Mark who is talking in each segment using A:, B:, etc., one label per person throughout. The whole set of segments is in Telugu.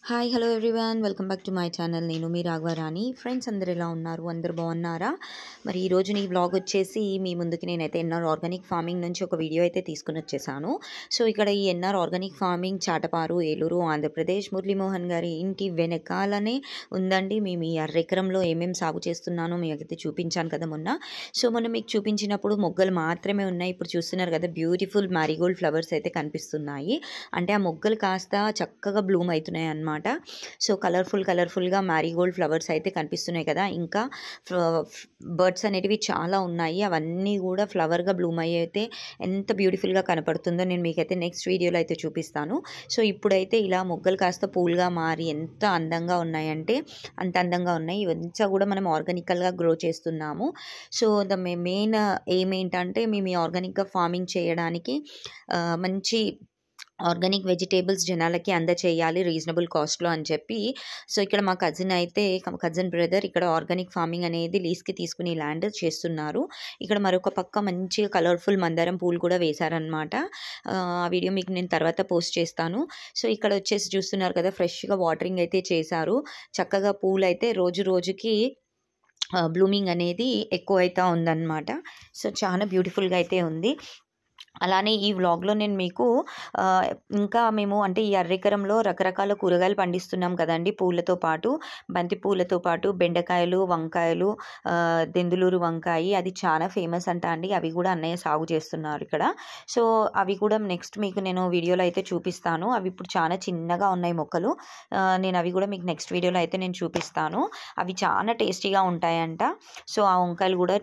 A: Hi hello everyone welcome back to my channel. నేను మీ రాఘవరాణి. ఫ్రెండ్స్ అందరు ఎలా ఉన్నారు? అందరు బాగున్నారా? మరి ఈరోజు నీ వ్లాగ్ వచ్చేసి మీ ముందుకి నేనైతే ఎన్ఆర్ ఆర్గానిక్ ఫార్మింగ్ నుంచి ఒక వీడియో అయితే తీసుకుని వచ్చేసాను. సో ఇక్కడ ఈ NR organic farming Chataparru, Eluru, Andhra Pradesh Muralimohan garu ఇంటి వెనకాలనే ఉందండి. మేము ఈ అరెకరంలో ఏమేమి సాగు చేస్తున్నానో మీకైతే చూపించాను కదా మొన్న. సో మొన్న మీకు చూపించినప్పుడు మొగ్గలు మాత్రమే ఉన్నాయి. ఇప్పుడు చూస్తున్నారు కదా బ్యూటిఫుల్ మ్యారీగోల్డ్ ఫ్లవర్స్ అయితే కనిపిస్తున్నాయి. అంటే ఆ మొగ్గలు కాస్త చక్కగా బ్లూమ్ అవుతున్నాయి అన్నమాట. సో కలర్ఫుల్గా మ్యారీగోల్డ్ ఫ్లవర్స్ అయితే కనిపిస్తున్నాయి కదా. ఇంకా బర్డ్స్ అనేటివి చాలా ఉన్నాయి. అవన్నీ కూడా ఫ్లవర్గా బ్లూమ్ అయ్యి అయితే ఎంత బ్యూటిఫుల్గా కనపడుతుందో నేను మీకైతే నెక్స్ట్ వీడియోలో అయితే చూపిస్తాను. సో ఇప్పుడైతే ఇలా మొగ్గలు కాస్త పూలుగా మారి ఎంత అందంగా ఉన్నాయంటే అంత అందంగా ఉన్నాయి. ఇవంతా కూడా మనం ఆర్గానికల్గా గ్రో చేస్తున్నాము. సో ద మెయిన్ ఎయిమ్ ఏంటంటే మేము ఈ ఆర్గానిక్గా ఫార్మింగ్ చేయడానికి మంచి ఆర్గానిక్ వెజిటేబుల్స్ జనాలకి అందచేయాలి రీజనబుల్ కాస్ట్లో అని చెప్పి. సో ఇక్కడ మా కజిన్ బ్రదర్ ఇక్కడ ఆర్గానిక్ ఫార్మింగ్ అనేది లీజ్కి తీసుకుని ల్యాండ్ చేస్తున్నారు. ఇక్కడ మరొక పక్క మంచిగా కలర్ఫుల్ మందారం పూలు కూడా వేశారనమాట. ఆ వీడియో మీకు నేను తర్వాత పోస్ట్ చేస్తాను. సో ఇక్కడ వచ్చేసి చూస్తున్నారు కదా ఫ్రెష్గా వాటరింగ్ అయితే చేశారు. చక్కగా పూలు అయితే రోజు రోజుకి బ్లూమింగ్ అనేది ఎక్కువ అవుతూ ఉందన్నమాట. సో చాలా బ్యూటిఫుల్గా అయితే ఉంది. అలానే ఈ వ్లాగ్లో నేను మీకు ఇంకా మేము అంటే ఈ అర్రెకరంలో రకరకాల కూరగాయలు పండిస్తున్నాం కదండి. పూలతో పాటు బంతి పూలతో పాటు బెండకాయలు, వంకాయలు, దెందులూరు వంకాయ అది చాలా ఫేమస్ అంట అండి. అవి కూడా అన్నయ్య సాగు చేస్తున్నారు ఇక్కడ. సో అవి కూడా నెక్స్ట్ మీకు నేను వీడియోలో అయితే చూపిస్తాను. అవి ఇప్పుడు చాలా చిన్నగా ఉన్నాయి మొక్కలు. నేను అవి కూడా మీకు నెక్స్ట్ వీడియోలో అయితే నేను చూపిస్తాను. అవి చాలా టేస్టీగా ఉంటాయంట. సో ఆ వంకాయలు కూడా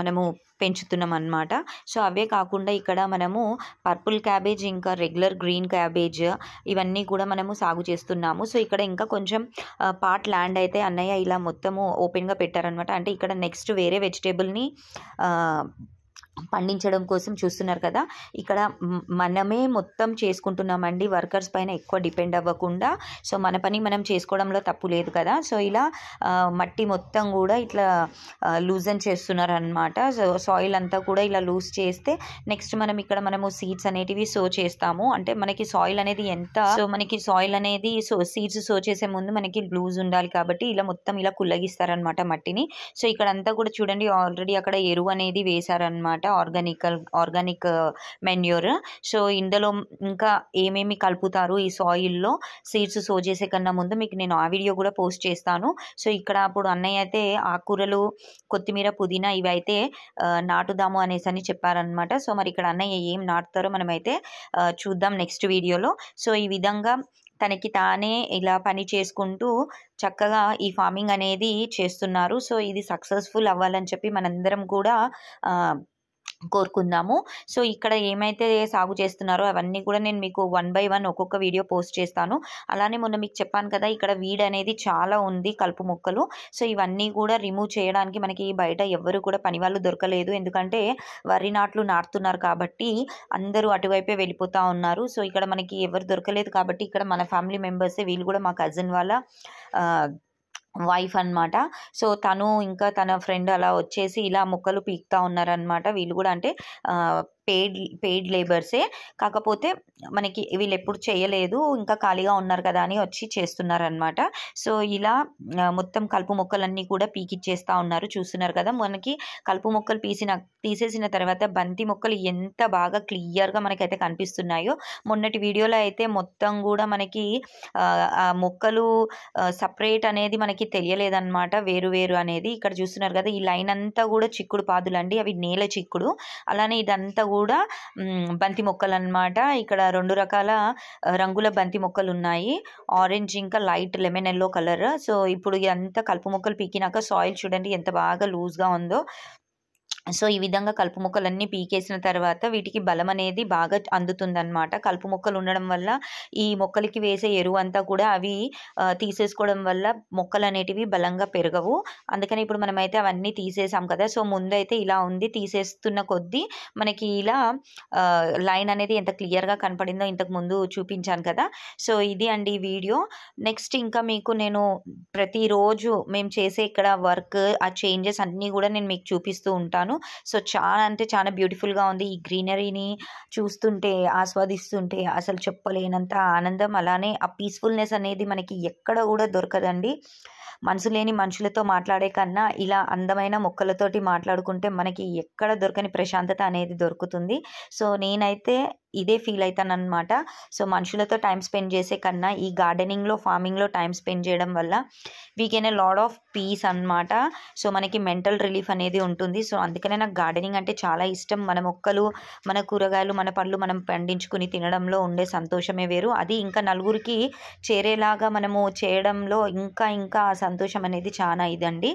A: మనము పెంచుతున్నాం అన్నమాట. సో అవే కాకుండా ఇక్కడ మనము పర్పుల్ క్యాబేజ్ ఇంకా రెగ్యులర్ గ్రీన్ క్యాబేజ్ ఇవన్నీ కూడా మనము సాగు చేస్తున్నాము. సో ఇక్కడ ఇంకా కొంచెం పార్ట్ ల్యాండ్ అయితే అన్నయ్య ఇలా మొత్తము ఓపెన్గా పెట్టారనమాట. అంటే ఇక్కడ నెక్స్ట్ వేరే వెజిటేబుల్ని పండించడం కోసం చూస్తున్నారు కదా. ఇక్కడ మనమే మొత్తం చేసుకుంటున్నామండి. వర్కర్స్ పైన ఎక్కువ డిపెండ్ అవ్వకుండా. సో మన పని మనం చేసుకోవడంలో తప్పు లేదు కదా. సో ఇలా మట్టి మొత్తం కూడా ఇట్లా లూజన్ చేస్తున్నారు అనమాట. సో సాయిల్ అంతా కూడా ఇలా లూజ్ చేస్తే నెక్స్ట్ మనము సీడ్స్ అనేటివి సో చేస్తాము. అంటే మనకి సాయిల్ అనేది సీడ్స్ సో చేసే ముందు మనకి లూజ్ ఉండాలి కాబట్టి ఇలా మొత్తం ఇలా కుల్లగిస్తారనమాట మట్టిని. సో ఇక్కడంతా కూడా చూడండి ఆల్రెడీ అక్కడ ఎరువు అనేది వేశారనమాట, ఆర్గానిక్ మెన్యూర్. సో ఇందులో ఇంకా ఏమేమి కలుపుతారు ఈ సాయిల్లో సీడ్స్ సో చేసే కన్నా ముందు మీకు నేను ఆ వీడియో కూడా పోస్ట్ చేస్తాను. సో ఇక్కడ అప్పుడు అన్నయ్య అయితే ఆకుకూరలు, కొత్తిమీర, పుదీనా ఇవి అయితే నాటుదాము అనేసి చెప్పారనమాట. సో మరి ఇక్కడ అన్నయ్య ఏం నాటుతారో మనమైతే చూద్దాం నెక్స్ట్ వీడియోలో. సో ఈ విధంగా తనకి తానే ఇలా పని చేసుకుంటూ చక్కగా ఈ ఫార్మింగ్ అనేది చేస్తున్నారు. సో ఇది సక్సెస్ఫుల్ అవ్వాలని చెప్పి మనందరం కూడా కోరుకుందాము. సో ఇక్కడ ఏమైతే సాగు చేస్తున్నారో అవన్నీ కూడా నేను మీకు 1 by 1 ఒక్కొక్క వీడియో పోస్ట్ చేస్తాను. అలానే మొన్న మీకు చెప్పాను కదా ఇక్కడ వీడ్ అనేది చాలా ఉంది, కలుపు మొక్కలు. సో ఇవన్నీ కూడా రిమూవ్ చేయడానికి మనకి బయట ఎవ్వరు కూడా పని వాళ్ళు దొరకలేదు. ఎందుకంటే వరి నాట్లు నాటుతున్నారు కాబట్టి అందరూ అటువైపే వెళ్ళిపోతూ ఉన్నారు. సో ఇక్కడ మనకి ఎవరు దొరకలేదు కాబట్టి ఇక్కడ మన ఫ్యామిలీ మెంబర్సే, వీళ్ళు కూడా మా కజిన్ వాళ్ళ వైఫ్ అనమాట. సో తను ఇంకా తన ఫ్రెండ్ అలా వచ్చేసి ఇలా మొక్కలు పీకుతా ఉన్నారనమాట. వీళ్ళు కూడా అంటే పెయిడ్ లేబర్సే, కాకపోతే మనకి వీళ్ళు ఎప్పుడు చేయలేదు, ఇంకా ఖాళీగా ఉన్నారు కదా అని వచ్చి చేస్తున్నారనమాట. సో ఇలా మొత్తం కలుపు మొక్కలన్నీ కూడా పీకిచ్చేస్తూ ఉన్నారు. చూస్తున్నారు కదా మనకి కలుపు మొక్కలు తీసేసిన తర్వాత బంతి మొక్కలు ఎంత బాగా క్లియర్గా మనకైతే కనిపిస్తున్నాయో. మొన్నటి వీడియోలో అయితే మొత్తం కూడా మనకి ఆ మొక్కలు సపరేట్ అనేది మనకి తెలియలేదన్నమాట, వేరు అనేది. ఇక్కడ చూస్తున్నారు కదా ఈ లైన్ అంతా కూడా చిక్కుడు పాదులండి, అవి నేల చిక్కుడు. అలానే ఇదంతా కూడా బంతి మొక్కలు అన్నమాట. ఇక్కడ 2 రకాల రంగుల బంతి మొక్కలు ఉన్నాయి, ఆరెంజ్ ఇంకా light lemon yellow colour. So ఇప్పుడు ఇదంతా కలుపు మొక్కలు పీకినాక సాయిల్ చూడండి ఎంత బాగా లూజ్గా ఉందో. సో ఈ విధంగా కలుపు మొక్కలన్నీ పీకేసిన తర్వాత వీటికి బలం అనేది బాగా అందుతుందన్నమాట. కలుపు మొక్కలు ఉండడం వల్ల ఈ మొక్కలకి వేసే ఎరువు అంతా కూడా అవి తీసేసుకోవడం వల్ల మొక్కలు అనేటివి బలంగా పెరగవు. అందుకని ఇప్పుడు మనమైతే అవన్నీ తీసేసాం కదా. సో ముందైతే ఇలా ఉంది, తీసేస్తున్న కొద్దీ మనకి ఇలా లైన్ అనేది ఎంత క్లియర్గా కనపడిందో ఇంతకు ముందు చూపించాను కదా. సో ఇది అండి వీడియో. నెక్స్ట్ ఇంకా మీకు నేను ప్రతిరోజు మేము చేసే ఇక్కడ వర్క్, ఆ చేంజెస్ అన్నీ కూడా నేను మీకు చూపిస్తూ ఉంటాను. సో చాలా అంటే చాలా బ్యూటిఫుల్గా ఉంది. ఈ గ్రీనరీని చూస్తుంటే ఆస్వాదిస్తుంటే అసలు చెప్పలేనంత ఆనందం, అలానే ఆ పీస్ఫుల్నెస్ అనేది మనకి ఎక్కడ కూడా దొరకదండి. మనసు లేని మనుషులతో మాట్లాడే కన్నా ఇలా అందమైన మొక్కలతోటి మాట్లాడుకుంటే మనకి ఎక్కడ దొరకని ప్రశాంతత అనేది దొరుకుతుంది. సో నేనైతే ఇదే ఫీల్ అవుతానన్నమాట. సో మనుషులతో టైం స్పెండ్ చేసే కన్నా ఈ గార్డెనింగ్లో, ఫార్మింగ్లో టైం స్పెండ్ చేయడం వల్ల we can a lot of piece అనమాట. సో మనకి మెంటల్ రిలీఫ్ అనేది ఉంటుంది. సో అందుకనే నాకు గార్డెనింగ్ అంటే చాలా ఇష్టం. మన మొక్కలు, మన కూరగాయలు, మన పళ్ళు మనం పండించుకుని తినడంలో ఉండే సంతోషమే వేరు. అది ఇంకా నలుగురికి చేరేలాగా మనము చేయడంలో ఇంకా ఇంకా ఆ సంతోషం అనేది చాలా ఇదండి.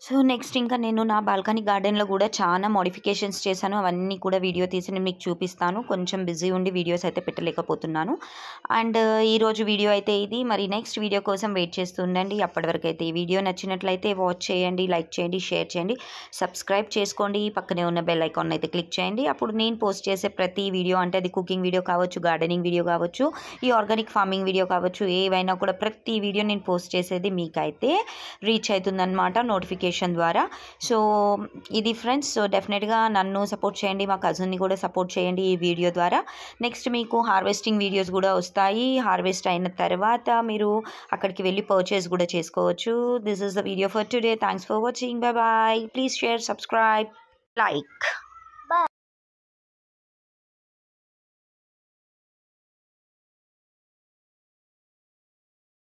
A: సో నెక్స్ట్ ఇంకా నేను నా బాల్కనీ గార్డెన్లో కూడా చాలా మోడిఫికేషన్స్ చేశాను. అవన్నీ కూడా వీడియో తీసి నేను మీకు చూపిస్తాను. కొంచెం బిజీ ఉండి వీడియోస్ అయితే పెట్టలేకపోతున్నాను. అండ్ ఈరోజు వీడియో అయితే ఇది. మరి నెక్స్ట్ వీడియో కోసం వెయిట్ చేస్తూ ఉండండి. అప్పటి వరకు అయితే ఈ వీడియో నచ్చినట్లయితే వాచ్ చేయండి, లైక్ చేయండి, షేర్ చేయండి, సబ్స్క్రైబ్ చేసుకోండి. పక్కనే ఉన్న బెల్ ఐకాన్ అయితే క్లిక్ చేయండి. అప్పుడు నేను పోస్ట్ చేసే ప్రతి వీడియో, అంటే అది కుకింగ్ వీడియో కావచ్చు, గార్డెనింగ్ వీడియో కావచ్చు, ఈ ఆర్గానిక్ ఫార్మింగ్ వీడియో కావచ్చు, ఏవైనా కూడా ప్రతి వీడియో నేను పోస్ట్ చేసేది మీకైతే రీచ్ అవుతుందన్నమాట నోటిఫికేషన్ ద్వారా. సో ఇది ఫ్రెండ్స్. సో డెఫినెట్గా నన్ను సపోర్ట్ చేయండి, మా కజిన్ని కూడా సపోర్ట్ చేయండి ఈ వీడియో ద్వారా. నెక్స్ట్ మీకు హార్వెస్టింగ్ వీడియోస్ కూడా వస్తాయి. హార్వెస్ట్ అయిన తర్వాత మీరు అక్కడికి వెళ్ళి పర్చేస్ కూడా చేసుకోవచ్చు. This is the video for today. Thanks for watching. Bye bye. Please share, subscribe, like.